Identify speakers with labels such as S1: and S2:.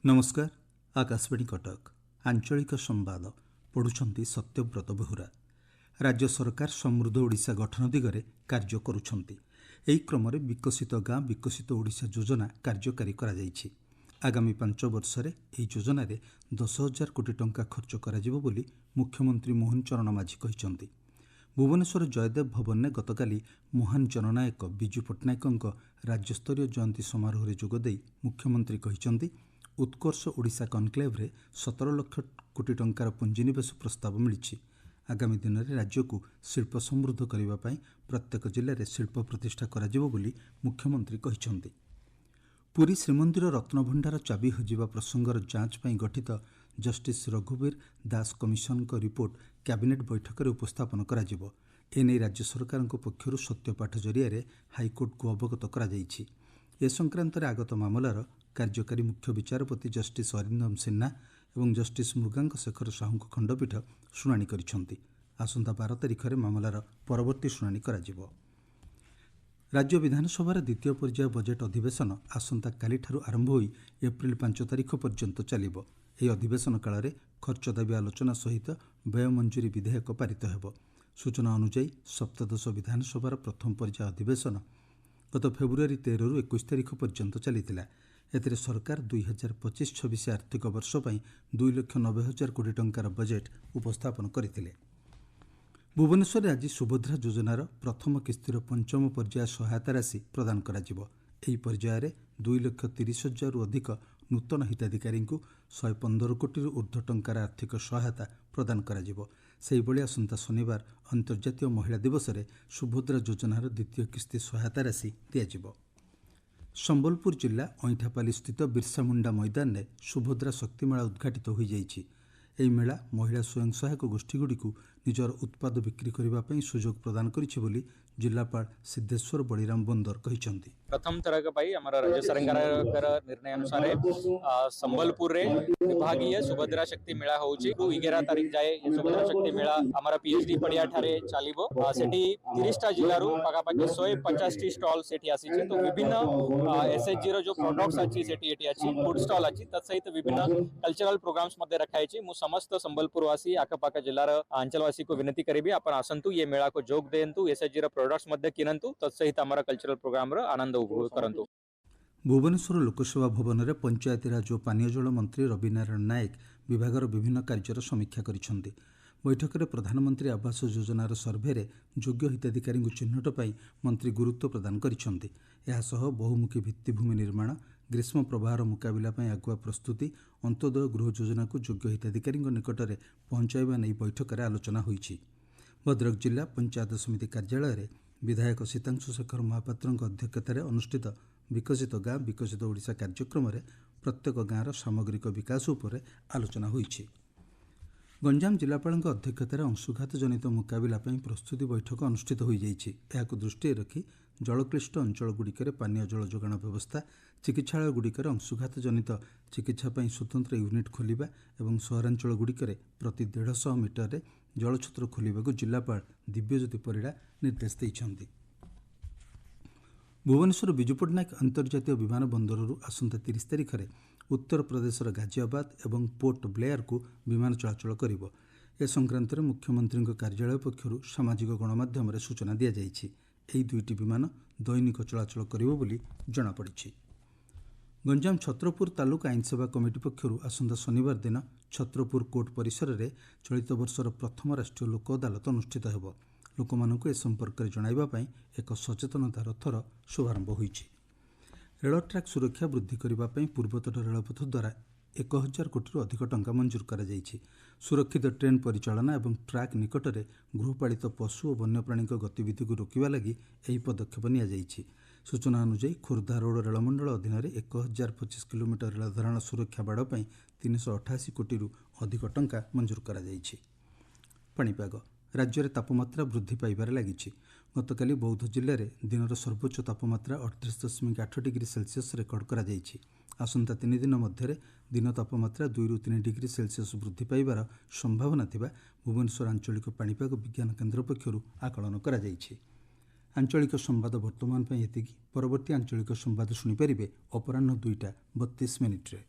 S1: नमस्कार। आकाशवाणी कटक आंचलिक संवाद पढ़ुछंती सत्यव्रत बेहुरा। राज्य सरकार समृद्ध ओडिशा गठन दिगरे कार्य करुछंती। एही क्रम विकसित गाँ विकसित ओडिशा योजना कार्यकारी करा जायछि। आगामी 5 वर्षरे एही योजना रे 10,000 कोटी टंका खर्च कराजिबो बोली मुख्यमंत्री मोहन चरण माझी कहिसंती। भुवनेश्वर जयदेव भवन में गतकाली महान जननायक विजु पट्टनायक राज्यस्तरीय जयंती समारोह में जोगदे मुख्यमंत्री कहिसंती उत्कर्ष ओडिशा कनक्लेव रे 17 लाख कोटी टंकार पुंजीनिवेश प्रस्ताव मिली। आगामी दिन में राज्य को शिल्प समृद्ध करने प्रत्येक जिले में शिल्प प्रतिष्ठा कराजिबो बोली मुख्यमंत्री कहिसंती। पुरी श्रीमंदिर रत्नभंडार चाबी हजिबा प्रसंगर जांच पर गठित जस्टिस रघुवीर दास कमिशन को रिपोर्ट कैबिनेट बैठक में उपस्थापन कराजिबो। एने राज्य सरकार पक्षर सत्यपाठ जरिया हाईकोर्ट को अवगत करा जायछि। ए संक्रांत आगत मामलार कार्यकारी मुख्य विचारपति जस्टिस अरिंदम सिन्हा और जस्टिस मृगांक शेखर साहू खंडपीठ शुणाणी करिसेंती। आसंता 12 तारिख में मामलार परवर्ती शुणाणी कराजिबो। राज्य विधानसभार द्वितीय पर्याय बजेट अधिवेशन आसंता काली ठारू आरंभ होई एप्रिल 5 तारिख पर्यंत चलिबो। एही अधिवेशन काल में खर्च दाबी आलोचना सहित व्यय मंजूरी विधेयक पारित हेबो। सूचना अनुसार सप्तदश विधानसभार प्रथम पर्याय अधिवेशन गत फेब्रुआरी 13 रु 21 तारिख पर्यंत चलिथिला। एथिरे सरकार 2025-26 आर्थिक वर्ष पर 2,90,000 कोटी टंकार बजेट उपस्थापन करथिले। भुवनेश्वर आज सुभद्रा योजनार प्रथम किस्तिर पंचम पर्याय सहायता राशि प्रदान कराजिबो। एही पर्याय 2,30,000 अधिक नूतन हिताधिकारी 115 कोटी ऊर्ध्व टंकार आर्थिक सहायता प्रदान कराजिबो। सेहिभଳି आसंता शनिवार अंतर्जातीय महिला दिवस रे सुभद्रा योजनार द्वितीय किस्ती सहायता राशि दियाजिबो। संबलपुर जिला अईठापाली स्थित बिरसा मुंडा मैदान में सुभद्रा शक्ति मेला उद्घाटित हो जाइछि। एही मेला महिला स्वयं सहायक गोष्ठीगुड़ी निजर उत्पाद बिक्री करने सुजोग प्रदान करिछि बोली जिलापाल सिद्धेश्वर बलिराम बंदर कहिसंती।
S2: प्रथम तरह राज्य सरकार निर्णय अनुसार संबलपुर रे विभागीय सुभद्रा शक्ति मेला होउछि। 11 तारिख जाए सुभद्रा शक्ति मेला हमारा पीएचडी पड़िया ठारे चलिबो। सेठी 30 टा जिल्ला रु पाखापाखि 150 टी स्टॉल सेठी आसीछि। तो विभिन्न एसएचजी रो जो प्रोडक्ट्स अछि सेठी एठी अछि, फूड स्टॉल अछि, तत्सहित विभिन्न कल्चरल प्रोग्राम्स मध्ये रखाइछि। मु समस्त संबलपुरवासी आखपाख जिल्लार अंचलवासी को विनती करिबि आपण आसंतु ये मेला को जोग देंतु, एसएचजी रो प्रोडक्ट्स मध्ये किनंतु, तत्सहित हमारा कल्चरल प्रोग्राम रो आनंद उपभोग करंतु।
S1: भुवनेश्वर लोकसभा भवन में पंचायतीराज और पानीय जल मंत्री रवि नारायण नायक विभागर विभिन्न कार्यर समीक्षा करिसेंती। बैठक में प्रधानमंत्री आवास योजनार सर्भे योग्य हिताधिकारी चिन्हट पाई मंत्री गुरुत्व प्रदान करिसेंती। एहासह बहुमुखी भित्तिभूमि निर्माण, ग्रीष्म प्रवाहर मुकाबला आगुआ प्रस्तुति, अंत्योदय गृह योजना को योग्य हिताधिकारी निकट में पहुंचाइबा नहीं बैठक में आलोचना होईछि। भद्रक जिला पंचायत समिति कार्यालय में विधायक सीतांशु शेखर महापात्र अध्यक्षतार अनुष्ठित विकसित गाँ विकसित ओडिशा कार्यक्रम में प्रत्येक गाँवर सामग्रिक विकास उपर आलोचना होईछि। गंजाम जिलापाल अध्यक्षतार अंशुघात जनित मुकाबला प्रस्तुति बैठक अनुष्ठित हो जाइछि। एहाकु दृष्टि रखी जलक्लिष्ट अंचलगुड़िकर पानीय जल जोगाण व्यवस्था, चिकित्सालयगुड़िकर अंशुघात जनित चिकित्सा स्वतंत्र यूनिट खोलिबा एवं सहरांचलगुड़िकर प्रति 150 मीटर जलछत्र खोलिबाकु जिलापाल दिव्यज्योति परिड़ा निर्देश दैछन्ति। भुवनेश्वर विजु पट्टनायक अंतर्जातीय विमान बंदररू आसंता 30 तारिख में उत्तर प्रदेशर गाजियाबाद एवं पोर्ट ब्लेयर को विमान चलाचल करिबो। ए संक्रांत में मुख्यमंत्री कार्यालय पक्षरु सामाजिक गणमाध्यम रे सूचना दिया जायछि। एही दुईटी विमान दैनिक चलाचल करिबो बोली जणा पड़िछि। गंजाम छत्रपुर तालुक आईन सेवा कमिटी पक्षरु आसंता शनिवार दिन छत्रपुर कोर्ट परिसर में चलित वर्षर प्रथम राष्ट्रीय लोक अदालत अनुष्ठित हेबो। लोकमानंकु ए संपर्क में जणाइबा पई एक सचेतनता रथर शुभारंभ होईछि। रेल ट्रैक सुरक्षा वृद्धि करने पर पूर्वतट रेलपथ द्वारा 1,000 कोटी अधिक टंका मंजूर करा जायछि। सुरक्षित ट्रेन परिचालना और ट्रैक निकट में गृहपालित पशु और वन्यप्राणी गतिविधि को रोकवा लगी यह पदक्षेप निया जायछि। सूचना अनुसार खोर्धा रोड रेलमंडल अधीन 1,025 किलोमीटर रेल धारण सुरक्षा बाड़ पर 388 कोटी अधिक टंका मंजूर करा जायछि। पाणीपाग राज्य में तापमात्रा वृद्धि पाइबार लगी। गतकाली बौद्ध जिले में दिन सर्वोच्च तापमात्रा 38.8 डिग्री सेल्सियस रेकर्ड करा जायछि। आसंता 3 दिन मध्य दिन तापमात्रा 2 ରୁ 3 डिग्री सेल्सियस वृद्धि पाइबार संभावना थिबा भुवनेश्वर आंचलिक पाणीपाग विज्ञान केन्द्र पक्षरु आकलन करा जायछि। आंचलिक संवाद वर्तमान एतिकी। परवर्ती आंचलिक संवाद शुणिपारे अपराह्न 2टा 32 मिनिट्रे।